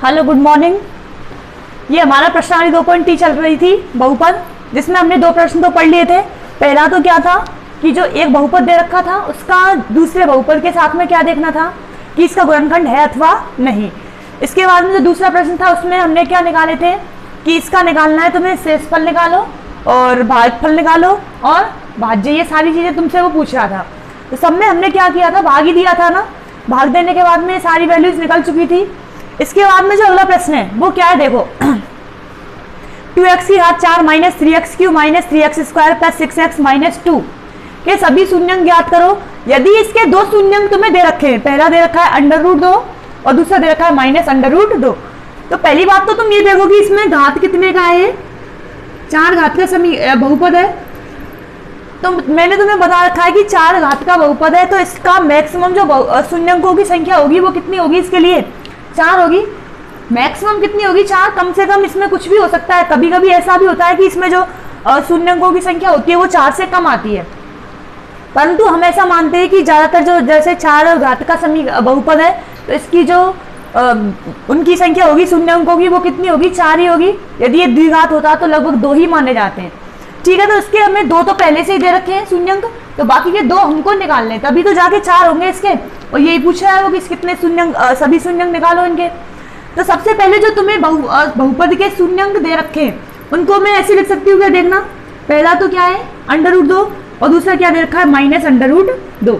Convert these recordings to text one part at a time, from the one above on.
Hello good morning. ये हमारा प्रश्नावली 2.3 चल रही थी बहुपद, जिसमें हमने दो प्रश्न तो पढ़ लिए थे। पहला तो क्या था कि जो एक बहुपद दे रखा था उसका दूसरे बहुपद के साथ में क्या देखना था कि इसका गुणनखंड है अथवा नहीं। इसके बाद में जो दूसरा प्रश्न था उसमें हमने क्या निकाले थे कि इसका निकालना है तुम्हें शेषफल निकालो और भागफल निकालो और भाज्य, ये सारी चीजें तुमसे वो पूछ रहा था। तो सब में हमने क्या किया था, भाग ही दिया था ना। भाग देने के बाद में सारी वैल्यूज निकल चुकी थी। इसके बाद में जो अगला प्रश्न है वो क्या है, देखो 2x की घात 4 minus 3x Q minus 3x square plus 6x minus 2 के सभी शून्यंक ज्ञात करो। यदि इसके दो शून्यंक तुम्हें दे रखे हैं, पहला दे रखा है √2 और दूसरा दे रखा है माइनस √2, तो पहली बात तो तुम ये देखो कि इसमें घात कितने का है, 4 घात का बहुपद है। तो मैंने तुम्हें बता रखा है कि 4 घात का बहुपद है, तो इसका मैक्सिमम जो शून्यंकों की संख्या होगी वो कितनी होगी, इसके लिए 4 होगी। मैक्सिमम कितनी होगी, 4। कम से कम इसमें कुछ भी हो सकता है, कभी कभी ऐसा भी होता है कि इसमें जो शून्यंकों की संख्या होती है वो 4 से कम आती है, परंतु हम ऐसा मानते हैं कि ज्यादातर जो जैसे 4 घात का बहुपद है तो इसकी जो उनकी संख्या होगी शून्यंकों की वो कितनी होगी, 4 ही होगी। यदि ये द्विघात होता तो लगभग 2 ही माने जाते हैं। ठीक है, तो इसके हमें 2 तो पहले से ही दे रखे हैं शून्यंक, तो बाकी के 2 हमको निकालने, तभी तो जाके 4 होंगे इसके। और यही पूछ रहा है वो कि कितने शून्यंक, सभी शून्यंक निकालो इनके। तो सबसे पहले जो तुम्हें बहुपद के शून्यंक दे रखे हैं उनको मैं ऐसे लिख सकती हूँ, क्या देखना, पहला तो क्या है √2 और दूसरा क्या दे रखा है माइनस √2।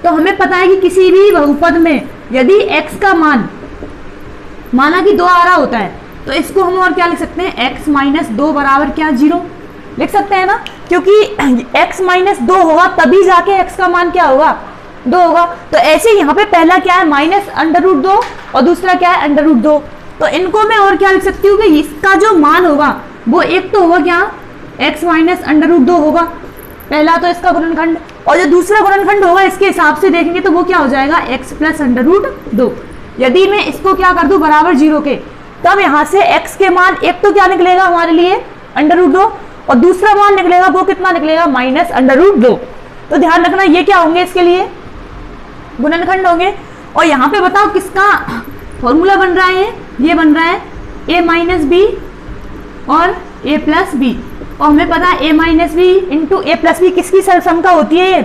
तो हमें पता है कि किसी भी बहुपद में यदि x का मान माना कि 2 आ रहा होता है तो इसको हम और क्या लिख सकते हैं, x माइनस 2 बराबर क्या 0 लिख सकते हैं ना, क्योंकि x माइनस 2 होगा तभी जाके x का मान क्या होगा, 2 होगा। तो ऐसे यहाँ पे पहला क्या है माइनस √2 और दूसरा क्या है √2, तो इनको मैं और क्या लिख सकती हूँ कि इसका जो मान होगा वो एक तो होगा क्या, x माइनस √2 होगा पहला तो इसका गुणनखंड, और जो दूसरा गुणनखंड होगा इसके हिसाब से देखेंगे तो वो क्या हो जाएगा, x प्लस √2। यदि मैं इसको क्या कर दूं बराबर 0 के, तब यहाँ से x के मान एक तो क्या निकलेगा हमारे लिए √2 और दूसरा मान निकलेगा वो कितना निकलेगा माइनस √2। तो ध्यान रखना ये क्या होंगे, इसके लिए गुणनखंड होंगे। और यहाँ पे बताओ किसका फॉर्मूला बन रहा है, ये बन रहा है a माइनस बी और a प्लस बी, और हमें पता है a minus b into a plus b किसकी सरसम होती है, ये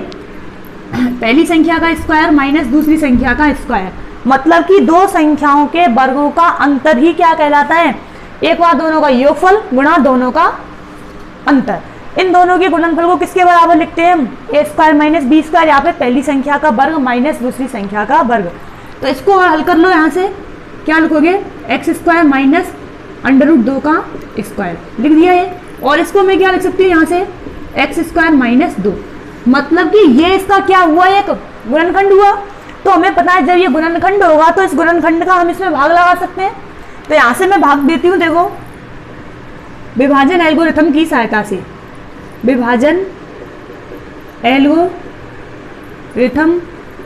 पहली संख्या का स्क्वायर माइनस दूसरी संख्या का स्क्वायर, मतलब कि दो संख्याओं के वर्गों का अंतर ही क्या कहलाता है, एक बार दोनों का योगफल गुणा दोनों का अंतर। इन दोनों के गुणनफल को किसके बराबर लिखते हैं हम, a square minus b square, यहाँ पे पहली संख्या का वर्ग माइनस दूसरी संख्या का वर्ग। तो इसको हल कर लो, यहाँ से क्या लिखोगे, x स्क्वायर माइनस √2 का स्क्वायर लिख दिया है, और इसको मैं क्या लिख सकती हूँ यहाँ से x स्क्वायर माइनस 2, मतलब कि ये इसका क्या हुआ, एक गुणनखंड हुआ। तो हमें पता है जब ये गुणनखंड होगा तो इस गुणनखंड का हम इसमें भाग लगा सकते हैं। तो यहाँ से मैं भाग देती हूँ, देखो विभाजन एल्गोरिथम की सहायता से, विभाजन एल्गोरिथम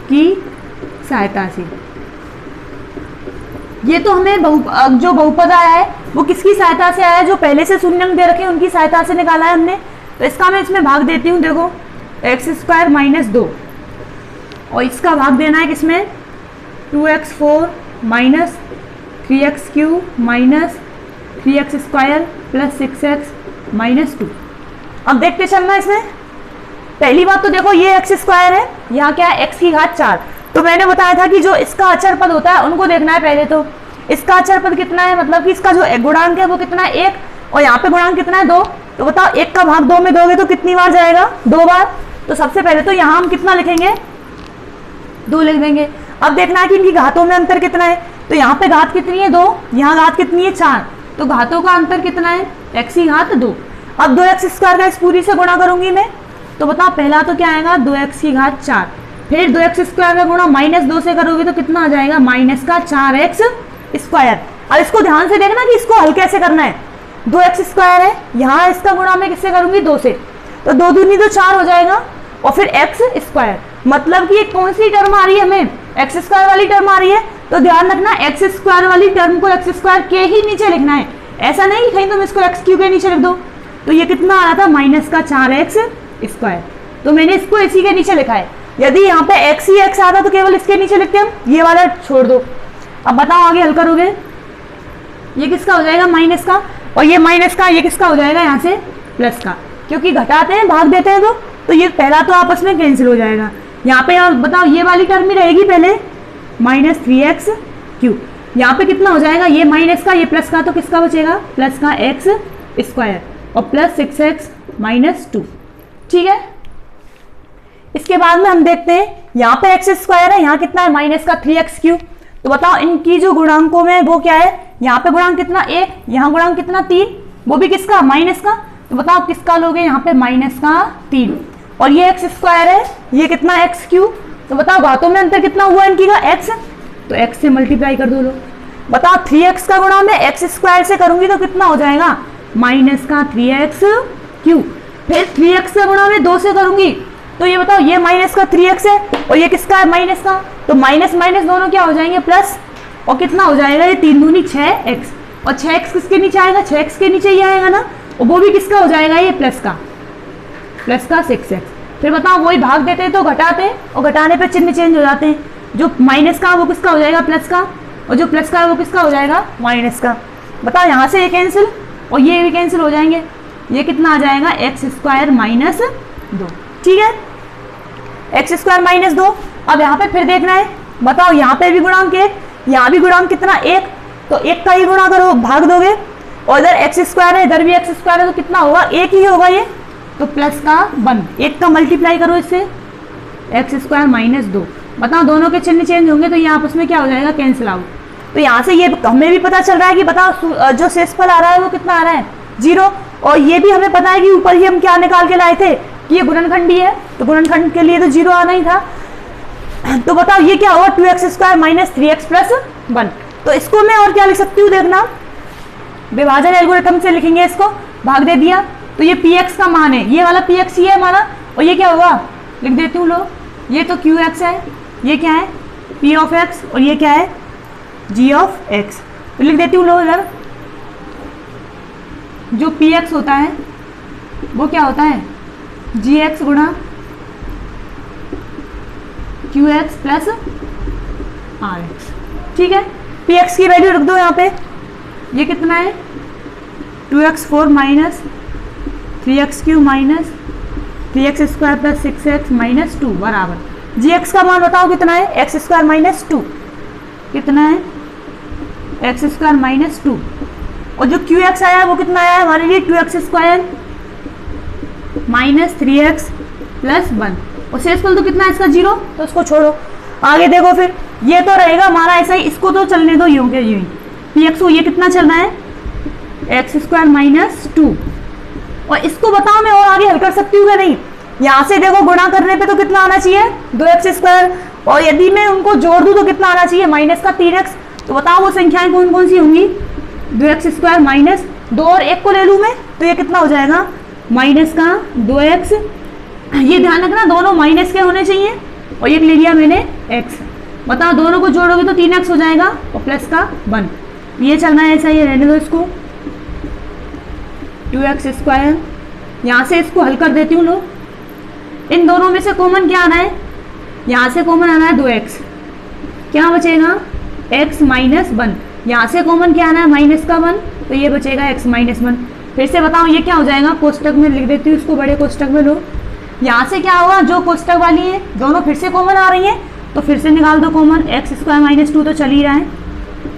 की सहायता से। ये तो हमें जो बहुपद आया है वो किसकी सहायता से आया है, जो पहले से शून्यंक दे रखे हैं उनकी सहायता से निकाला है हमने। तो इसका मैं इसमें भाग देती हूँ, देखो x स्क्वायर माइनस 2 और इसका भाग देना है किसमें, 2x4 minus 3x Q minus 3x square plus 6x minus 2। अब देखते चलना इसमें। पहली बात तो देखो ये x स्क्वायर है, यहाँ क्या है x की घात 4। तो मैंने बताया था कि जो इसका अचर पद होता है उनको देखना है पहले। तो इसका अचर पद कितना है, मतलब कि इसका जो गुणांक है वो कितना है 1, और यहाँ पे गुणांक कितना है 2। तो बताओ 1 का भाग 2 में दोगे तो कितनी बार जाएगा, 2 बार। तो सबसे पहले तो यहाँ हम कितना लिखेंगे, 2 लिख देंगे। अब देखना है कि इनकी घातों में अंतर कितना है। तो यहाँ पे घात कितनी है 2, यहाँ घात कितनी है 4, तो घातों का अंतर कितना है, x की घात 2। अब 2x स्क्वायर का इस पूरी से गुणा करूंगी मैं, तो बताओ पहला तो क्या आएगा 2x की घात 4, फिर 2x स्क्वायर का गुणा माइनस 2 से करोगे तो कितना आ जाएगा, माइनस का 4x स्क्वायर। अब इसको ध्यान से देखना कि इसको हल कैसे करना है। 2x स्क्वायर है, यहाँ इसका गुणा मैं किससे करूंगी, 2 से, तो 2 दूनी तो 4 हो जाएगा, और फिर x स्क्वायर, मतलब कि ये कौन सी टर्म आ रही है हमें, x स्क्वायर वाली टर्म आ रही है। तो ध्यान रखना x स्क्वायर वाली टर्म को x स्क्वायर के ही नीचे लिखना है, ऐसा नहीं कि कहीं तुम इसको x क्यू के नीचे लिख दो। तो ये कितना आ रहा था, माइनस का 4x स्क्वायर, तो मैंने इसको इसी के नीचे लिखा है। यदि यहाँ पे x ही x आता तो केवल इसके नीचे लिखते हम, ये वाला छोड़ दो। अब बताओ आगे हल करोगे, ये किसका हो जाएगा माइनस का, और ये माइनस का, ये किसका हो जाएगा यहाँ से प्लस का, क्योंकि घटाते हैं भाग देते हैं तो ये पहला तो आपस में कैंसिल हो जाएगा। यहाँ पे आप बताओ ये वाली टर्म ही रहेगी पहले माइनस 3x³, यहाँ पे कितना हो जाएगा, ये माइनस का ये प्लस का, तो किसका बचेगा प्लस का x² और प्लस 6x-2। ठीक है, इसके बाद में हम देखते हैं यहाँ पे x² है, यहाँ कितना है माइनस का 3x³। तो बताओ इनकी जो गुणांकों में वो क्या है, यहाँ पे गुणांक कितना 1, यहाँ गुणांक कितना 3, वो भी किसका माइनस का। तो बताओ किसका लोगे यहाँ पे माइनस का 3, और ये x² है, ये कितना x³। तो बताओ घातों में अंतर कितना हुआ इनकी का x, तो x से मल्टीप्लाई कर दो लोग। बताओ 3x का गुणा मैं x² से करूंगी तो कितना हो जाएगा माइनस का 3x³। फिर 3x का गुणा मैं 2 से करूंगी तो ये बताओ ये माइनस का 3x है और ये किसका है माइनस का, तो माइनस माइनस दोनों क्या हो जाएंगे प्लस, और कितना हो जाएगा ये 3 दूनी 6x, और 6x किसके नीचे आएगा 6x के नीचे ही आएगा ना, और वो भी किसका हो जाएगा ये प्लस का 6x। फिर बताओ वही भाग देते हैं तो घटाते हैं, और घटाने पे चिन्ह चेंज हो जाते हैं, जो माइनस का वो किसका हो जाएगा प्लस का, और जो प्लस का है वो किसका हो जाएगा माइनस का। बताओ यहाँ से ये कैंसिल और ये भी कैंसिल हो जाएंगे, ये कितना आ जाएगा x² - 2। ठीक है, x² - 2। अब यहाँ पे फिर देखना है, बताओ यहाँ पे भी गुणांक 1, यहाँ भी गुणांक कितना 1, तो 1 का ही गुणा करो भाग दोगे, और इधर x² है इधर भी x² है तो कितना होगा 1 ही होगा ये, तो प्लस का 1, 1 का मल्टीप्लाई करो इससे x² - 2। बताओ दोनों के चिन्ह चेंज होंगे तो ये आपस में क्या हो जाएगा कैंसिल आउट। तो यहाँ से ये हमें भी पता चल रहा है कि बताओ जो शेषफल आ रहा है वो कितना आ रहा है 0, और ये भी हमें पता है कि ऊपर ही हम क्या निकाल के लाए थे कि ये गुणनखंडी है, तो गुणनखंड के लिए तो 0 आना ही था। तो बताओ ये क्या होगा 2x² - 3x + 1। तो इसको मैं और क्या लिख सकती हूँ, देखना विभाजन एल्गोरिथम से लिखेंगे, इसको भाग दे दिया तो ये px का मान है, ये वाला px ही है हमारा, और ये क्या होगा लिख देती हूँ लो, ये तो qx है, ये क्या है p(x) और ये क्या है g(x). तो लिख देती हूँ लो इधर, जो px होता है वो क्या होता है gx गुणा qx + rx। ठीक है, px की वैल्यू रख दो यहाँ पे, ये कितना है 2x4 - 3x³ - 3x² + 6x - 2 बराबर gx का मान बताओ कितना है x² - 2, कितना है x² - 2, और जो qx आया है वो कितना आया है हमारे लिए 2x² - 3x + 1, और शेषफल तो कितना है इसका 0, तो इसको छोड़ो। आगे देखो फिर ये तो रहेगा हमारा ऐसा ही, इसको तो चलने दो यूं के यूं ही px को, ये कितना चल रहा है x² - 2, और इसको बताओ मैं और आगे हल कर सकती हूँ क्या नहीं। यहाँ से देखो गुणा करने पे तो कितना आना चाहिए 2x², और यदि मैं उनको जोड़ दूँ तो कितना आना चाहिए माइनस का 3x। तो बताओ वो संख्याएं कौन कौन सी होंगी 2x² - 2 और 1 को ले लूँ मैं तो ये कितना हो जाएगा माइनस का 2x। ये ध्यान रखना दोनों माइनस के होने चाहिए, और ये ले लिया मैंने x। बताओ दोनों को जोड़ोगे तो 3x हो जाएगा और प्लस का 1, ये चलना है ऐसा, ये रहने दो इसको 2x²। यहाँ से इसको हल कर देती हूँ लो, इन दोनों में से कॉमन क्या आना है, यहाँ से कॉमन आना है 2x, क्या बचेगा x - 1, यहाँ से कॉमन क्या आना है माइनस का 1, तो ये बचेगा x - 1। फिर से बताओ ये क्या हो जाएगा, कोष्टक में लिख देती हूँ इसको, बड़े कोष्टक में लो। यहाँ से क्या होगा जो कोष्टक वाली है दोनों फिर से कॉमन आ रही है तो फिर से निकाल दो कॉमन, x² - 2 तो चल ही रहा है,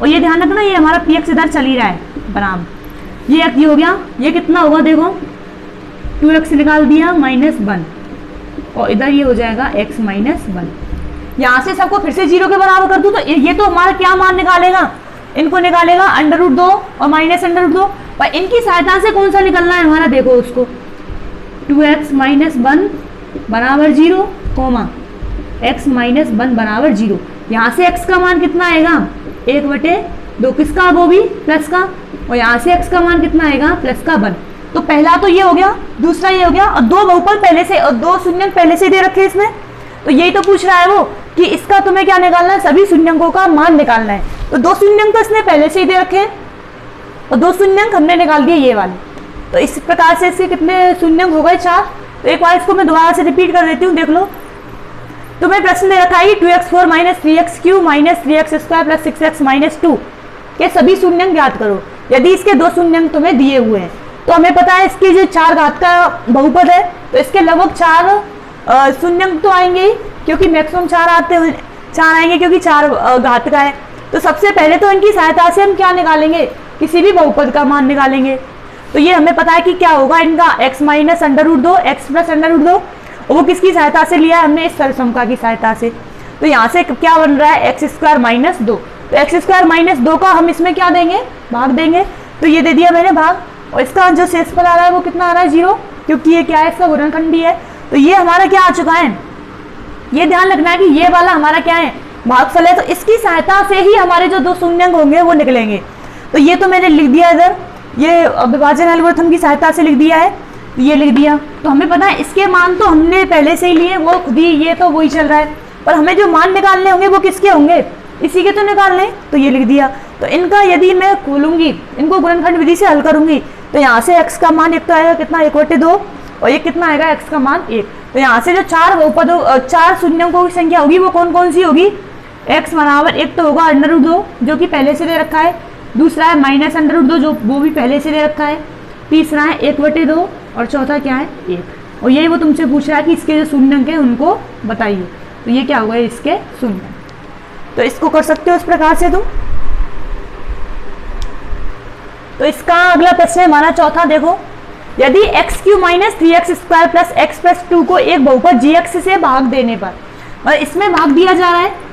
और ये ध्यान रखना ये हमारा px इधर चल ही रहा है बराबर, ये हो गया, ये कितना होगा देखो 2x निकाल दिया -1, और इधर ये हो जाएगा x - 1। यहाँ से सबको फिर से 0 के बराबर कर दूँ तो ये तो हमारा क्या मान निकालेगा, इनको निकालेगा √2 और -√2, पर इनकी सहायता से कौन सा निकलना है हमारा, देखो उसको 2x - 1 बराबर 0, x - 1 बराबर 0। यहाँ से x का मान कितना आएगा 1/2, किसका वो भी प्लस का, और यहाँ से x का मान कितना आएगा प्लस का 1। तो पहला तो ये हो गया, दूसरा ये हो गया, और 2 बहुपद पहले से और 2 शून्यंक पहले से दे रखे इसमें, तो यही तो पूछ रहा है वो कि इसका तुम्हें क्या निकालना है, सभी शून्यंकों का मान निकालना है। तो 2 शून्यंक तो इसने पहले से ही दे रखे हैं और 2 शून्यंक हमने निकाल दिए ये वाले, तो इस प्रकार से इसके कितने शून्यंक हो गए 4। तो एक बार इसको मैं दोबारा से रिपीट कर देती हूँ, देख लो। तुम्हें प्रश्न दे रखा है 2x4 - 3x³ - 3x² + 6x - 2 के सभी शून्यंक ज्ञात करो। यदि इसके दो शून्यंक तुम्हें दिए हुए हैं। तो हमें पता है इसकी जो 4 घात का बहुपद है तो इसके लगभग 4 शून्यंक तो आएंगे ही, क्योंकि मैक्सिमम 4 आएंगे क्योंकि 4 घात का है। तो सबसे पहले तो इनकी सहायता से हम क्या निकालेंगे, किसी भी बहुपद का मान निकालेंगे। तो ये हमें पता है कि क्या होगा इनका x माइनस √2 x प्लस √2, और वो किसकी सहायता से लिया है हमने, इस सरसमका की सहायता से। तो यहाँ से क्या बन रहा है x² माइनस 2, तो x² माइनस 2 का हम इसमें क्या देंगे, भाग देंगे। तो ये दे दिया मैंने भाग, और इसका जो शेषफल आ रहा है वो कितना आ रहा है 0, क्योंकि ये क्या है इसका गुणनखंडी है। तो ये हमारा क्या आ चुका है, ये ध्यान रखना है कि ये वाला हमारा क्या है भागफल है। तो इसकी सहायता से ही हमारे जो दो शून्यंक होंगे वो निकलेंगे। तो ये तो मैंने लिख दिया इधर, ये विभाजन एल्गोरिथम की सहायता से लिख दिया है, ये लिख दिया। तो हमें पता है इसके मान तो हमने पहले से ही लिए, वो खुद ही ये तो वही चल रहा है, पर हमें जो मान निकालने होंगे वो किसके होंगे, इसी के तो निकालने। तो ये लिख दिया। तो इनका यदि मैं खोलूंगी, इनको गुणनखंड विधि से हल करूंगी, तो यहाँ से x का मान एक तो आएगा कितना 1/2, और ये कितना आएगा x का मान 1। तो यहाँ से जो 4 शून्यंकों की संख्या होगी वो कौन कौन सी होगी, x बराबर एक तो होगा √2 जो कि पहले से दे रखा है, दूसरा है माइनस √2 जो वो भी पहले से दे रखा है, तीसरा है 1/2, और चौथा क्या है 1। और यही वो तुमसे पूछ रहा है कि इसके जो शून्यंक है उनको बताइए। तो ये क्या होगा, इसके शून्यंक। तो इसको कर सकते हो इस प्रकार से तुम। तो इसका अगला प्रश्न है हमारा चौथा, देखो यदि x³ minus 3x² plus x plus 2 को एक बहुपद gx से भाग देने पर, और इसमें भाग दिया जा रहा है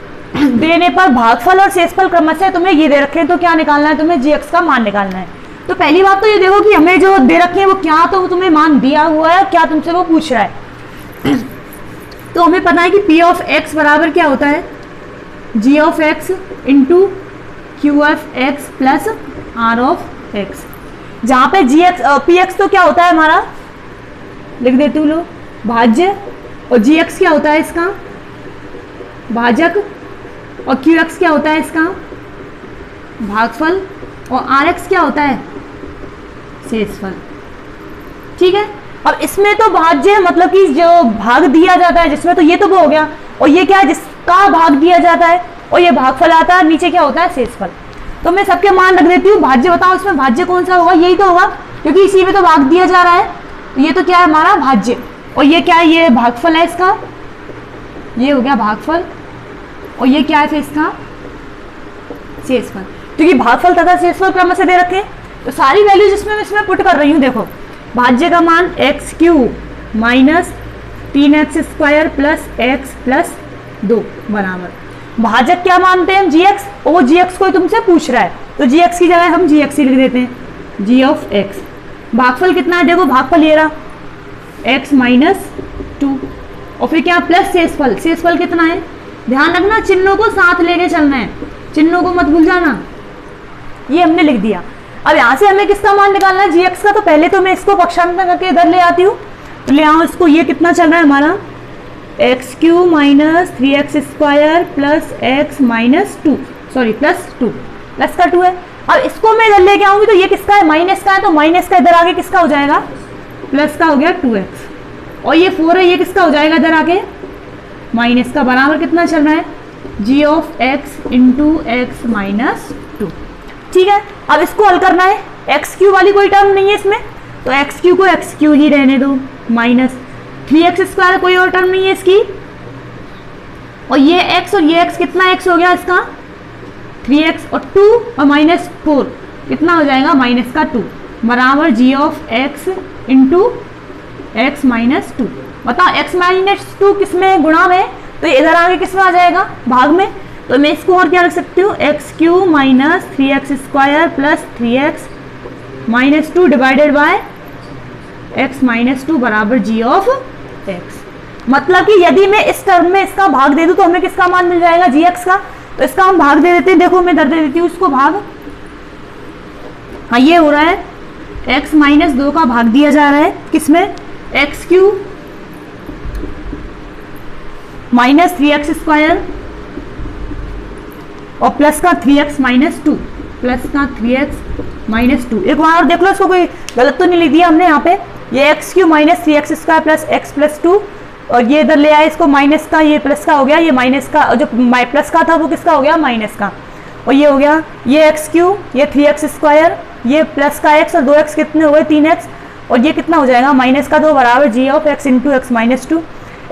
देने पर भागफल और शेषफल क्रमशः तुम्हें ये दे रखे हैं, तो क्या निकालना है तुम्हें, gx का मान निकालना है। तो पहली बात तो ये देखो कि हमें जो दे रखे हैं वो क्या, तो वो तुम्हें मान दिया हुआ है, क्या तुमसे वो पूछ रहा है। तो हमें पता है कि p ऑफ x बराबर क्या होता है, g of x into q of x plus r of x, जहाँ पे px तो क्या होता है हमारा, लिख देती हूँ लो, भाज्य, और gx क्या होता है इसका भाजक, और qx क्या होता है इसका भागफल, और rx क्या होता है शेषफल। ठीक है, अब इसमें तो भाज्य मतलब कि जो भाग दिया जाता है जिसमें, तो ये तो वो हो गया, और ये क्या है जिसका भाग दिया जाता है, और ये भागफल आता है, नीचे क्या होता है शेषफल। तो मैं सबके मान रख देती हूँ। भाज्य बताओ इसमें भाज्य कौन सा होगा, यही तो होगा क्योंकि इसी में तो भाग दिया जा रहा है। तो ये तो क्या है हमारा भाज्य, और ये क्या है, ये भागफल है इसका, ये हो गया भागफल, और ये क्या है फिर इसका शेषफल, क्योंकि भागफल तथा शेषफल क्रम से दे रखे। तो सारी वैल्यूज इसमें इसमें पुट कर रही हूँ। देखो भाज्य का मान x³ minus 3x² plus x plus 2 बराबर, भाजक क्या मानते हैं हम gx, और वो gx को तुमसे पूछ रहा है, तो gx की जगह हम gx ही लिख देते हैं, g ऑफ x। भागफल कितना है, देखो भागफल ये रहा x माइनस 2, और फिर क्या प्लस शेषफल, शेषफल कितना है, ध्यान रखना चिन्हों को साथ लेके चलना है, चिन्हों को मत भूल जाना। ये हमने लिख दिया। अब यहाँ से हमें किसका मान निकालना है gx का, तो पहले तो मैं इसको पक्षांतर करके इधर ले आती हूँ। तो ले आओ इसको, ये कितना चल रहा है हमारा x³ minus 3x² plus x minus 2, sorry plus 2, plus का 2 है। अब इसको मैं इधर लेके आऊंगी तो ये किसका है, माइनस का है, तो माइनस का इधर आगे किसका हो जाएगा, प्लस का हो गया 2x, और ये 4 है, ये किसका हो जाएगा इधर आगे माइनस का, बराबर कितना चल रहा है g of x into x minus 2। ठीक है, अब इसको हल करना है, x³ वाली कोई टर्म नहीं है इसमें, तो x³ को x³ ही रहने दो, माइनस 3x² कोई और टर्म नहीं है इसकी, और ये x और ये x कितना x हो गया इसका 3x, और 2 और माइनस 4 कितना हो जाएगा माइनस का 2, बराबर g of x into x minus 2। बताओ x माइनस 2 किसमें गुणा में, तो इधर आगे किसमें आ जाएगा भाग में। तो मैं इसको और क्या रख सकती हूँ, x³ minus 3x² plus 3x minus 2 divided by x minus 2 बराबर g ऑफ x। मतलब कि यदि मैं इस टर्म में इसका भाग दे दूं तो हमें किसका मान मिल जाएगा gx का, तो इसका हम भाग दे देते हैं। देखो मैं इधर दे देती हूँ इसको भाग, हाँ ये हो रहा है x माइनस 2 का भाग दिया जा रहा है किसमें, x³ माइनस 3x² और प्लस का 3x माइनस 2, प्लस का 3x माइनस 2। एक बार और देख लो, इसको कोई गलत तो नहीं लिख दिया हमने यहाँ पे, ये x³ minus 3x² plus x plus 2, और ये इधर ले आए इसको माइनस का, ये प्लस का हो गया, ये माइनस का, जो प्लस का था वो किसका हो गया माइनस का, और ये हो गया ये x3, ये 3x², ये प्लस का x और 2x कितने हो गए 3x, और ये कितना हो जाएगा माइनस का 2 बराबर g of x into x minus two.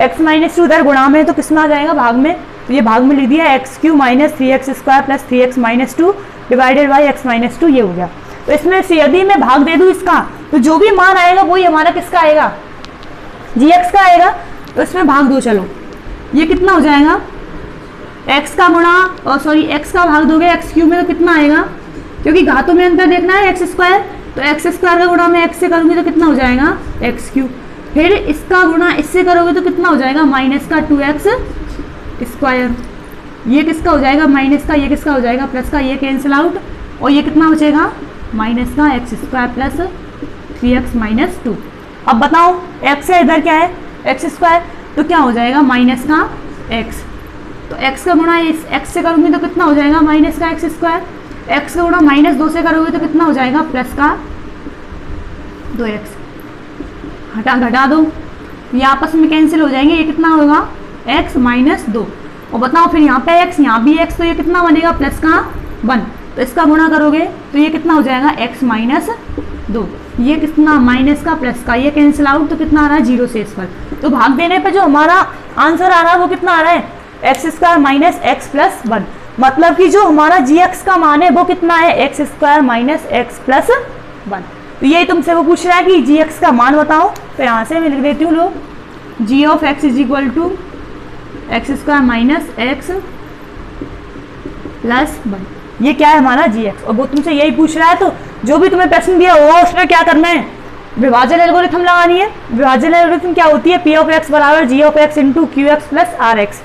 X minus two इधर गुणा में तो किस में आ जाएगा भाग में, तो ये भाग में लिख दिया x³ minus 3x² plus 3x minus two divided by x minus two, ये हो गया। तो इसमें से यदि मैं भाग दे दूँ इसका तो जो भी मान आएगा वही हमारा किसका आएगा gx का आएगा। तो इसमें भाग दो, चलो ये कितना हो जाएगा x का गुणा और सॉरी x का भाग दोगे x³ में तो कितना आएगा, क्योंकि घातों में अंतर देखना है x², तो x² का गुणा मैं x से करूँगी तो कितना हो जाएगा x³, फिर इसका गुणा इससे करोगे तो कितना हो जाएगा माइनस का 2x², ये किसका हो जाएगा माइनस का, ये किसका हो जाएगा प्लस का, ये कैंसिल आउट, और ये कितना बचेगा माइनस का x² प्लस 3x माइनस 2। अब बताओ x है इधर क्या है x², तो क्या हो जाएगा माइनस का x, तो x का गुणा इस x से करूँगी तो कितना हो जाएगा माइनस का x², x का गुणा माइनस 2 से करोगे तो कितना हो जाएगा प्लस का 2x, घटा दो, ये आपस में कैंसिल हो जाएंगे, ये कितना होगा x माइनस 2, और बताओ फिर यहाँ पे x यहाँ भी x, तो ये कितना बनेगा प्लस का 1, तो इसका गुणा करोगे तो ये कितना हो जाएगा x माइनस 2, ये कितना माइनस का प्लस का, ये कैंसिल आउट, तो कितना आ रहा है 0 से इस पर। तो भाग देने पे जो हमारा आंसर आ रहा है वो कितना आ रहा है x² माइनस x प्लस 1, मतलब कि जो हमारा gx का मान है वो कितना है x² माइनस x प्लस 1। तो यही तुमसे वो पूछ रहा है कि gx का मान बताओ, तो यहाँ से मैं लिख देती हूँ log g of x is equal to x² minus x plus 1, ये क्या है हमारा gx, और वो तुमसे यही पूछ रहा है। तो जो भी तुम्हें प्रश्न दिया होगा उसमें क्या करना है, विभाजन एल्गोरिथम लगानी है। विभाजन एल्गोरिथम क्या होती है, p ऑफ x बराबर g of x into q x plus r x,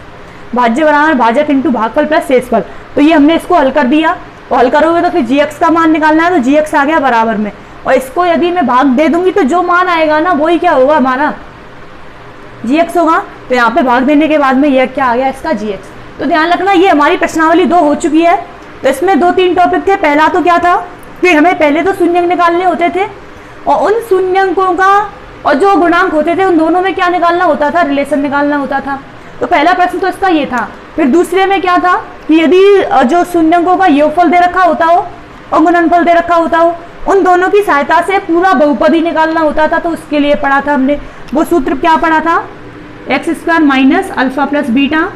भाज्य बराबर भाजक इंटू भागफल प्लस शेषफल। तो ये हमने इसको हल कर दिया, और हल करोगे तो फिर gx का मान निकालना है, तो gx आ गया बराबर में, और इसको यदि मैं भाग दे दूंगी तो जो मान आएगा ना वही क्या होगा हमारा gx होगा। तो यहाँ पे भाग देने के बाद में यह क्या आ गया इसका gx। तो ध्यान रखना ये हमारी प्रश्नावली 2 हो चुकी है। तो इसमें 2-3 टॉपिक थे, पहला तो क्या था, फिर हमें पहले तो शून्यंक निकालने होते थे, और उन शून्यंकों का और जो गुणांक होते थे उन दोनों में क्या निकालना होता था, रिलेशन निकालना होता था। तो पहला प्रश्न तो इसका ये था। फिर दूसरे में क्या था कि यदि जो शून्यंकों का योगफल दे रखा होता हो और गुणनफल दे रखा होता हो, उन दोनों की सहायता से पूरा बहुपदी निकालना होता था। तो उसके लिए पढ़ा था हमने, वो सूत्र क्या पढ़ा था, x² minus alpha plus beta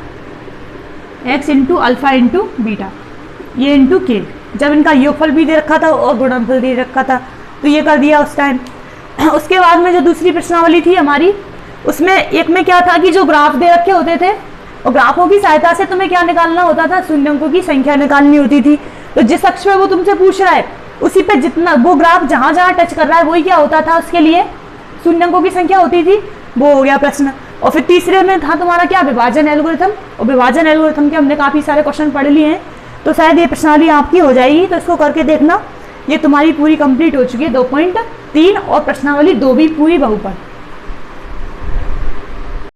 x into alpha into beta, ये इंटू के, जब इनका योगफल भी दे रखा था और गुणनफल दे रखा था, तो ये कर दिया उस टाइम। उसके बाद में जो दूसरी प्रश्नावली थी हमारी, उसमें एक में क्या था कि जो ग्राफ दे रखे होते थे और ग्राफों की सहायता से तुम्हें क्या निकालना होता था, शून्यंकों की संख्या निकालनी होती थी। तो जिस अक्ष पे वो तुमसे पूछ रहा है उसी पे जितना वो ग्राफ जहाँ जहाँ टच कर रहा है वही क्या होता था, उसके लिए शून्यंकों की संख्या होती थी। वो हो गया प्रश्न। और फिर तीसरे में था तुम्हारा क्या, विभाजन एल्गोरिथम, और विभाजन एल्गोरिथम के हमने काफ़ी सारे क्वेश्चन पढ़ लिए हैं, तो शायद ये प्रश्नावली आपकी हो जाएगी। तो इसको करके देखना, ये तुम्हारी पूरी कंप्लीट हो चुकी है 2.3, और प्रश्नावली 2 भी पूरी बहुपद।